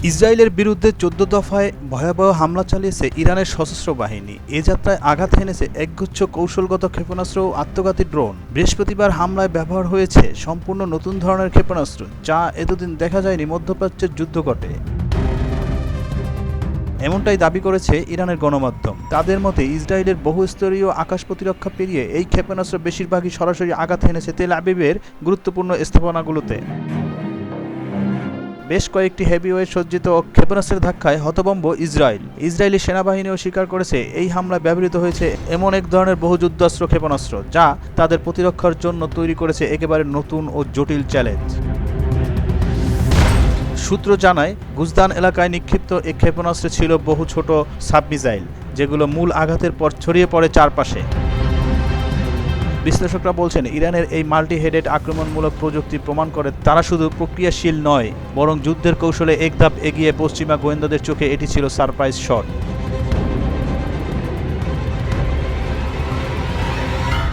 ইসরায়েলের বিরুদ্ধে ১৪ দফায় ভয়াবহ হামলা চালিয়েছে ইরানের সশস্ত্র বাহিনী। এ যাত্রায় আঘাত হেনেছে একগুচ্ছ কৌশলগত ক্ষেপণাস্ত্র ও আত্মঘাতী ড্রোন। বৃহস্পতিবার হামলায় ব্যবহার হয়েছে সম্পূর্ণ নতুন ধরনের ক্ষেপণাস্ত্র, যা এতদিন দেখা যায়নি মধ্যপ্রাচ্যের যুদ্ধঘটে। এমনটাই দাবি করেছে ইরানের গণমাধ্যম। তাদের মতে ইসরায়েলের বহুস্তরীয় আকাশ প্রতিরক্ষা পেরিয়ে এই ক্ষেপণাস্ত্র বেশিরভাগই সরাসরি আঘাত হেনেছে তেল আবিবের গুরুত্বপূর্ণ স্থাপনাগুলোতে। বেশ কয়েকটি হেভিওয়েট সজ্জিত ক্ষেপণাস্ত্রের ধাক্কায় হতভম্ব ইসরায়েল। ইসরায়েলি সেনাবাহিনীও স্বীকার করেছে এই হামলায় ব্যবহৃত হয়েছে এমন এক ধরনের বহুযুদ্ধাস্ত্র ক্ষেপণাস্ত্র, যা তাদের প্রতিরক্ষার জন্য তৈরি করেছে একেবারে নতুন ও জটিল চ্যালেঞ্জ। সূত্র জানায়, গুজদান এলাকায় নিক্ষিপ্ত এই ক্ষেপণাস্ত্রে ছিল বহু ছোট সাবমিসাইল, যেগুলো মূল আঘাতের পর ছড়িয়ে পড়ে চারপাশে। বিশ্লেষকরা বলছেন, ইরানের এই মাল্টি হেডেড আক্রমণমূলক প্রযুক্তি প্রমাণ করে তারা শুধু প্রক্রিয়াশীল নয়, বরং যুদ্ধের কৌশলে এক ধাপ এগিয়ে। পশ্চিমা গোয়েন্দাদের চোখে এটি ছিল সারপ্রাইজ শট।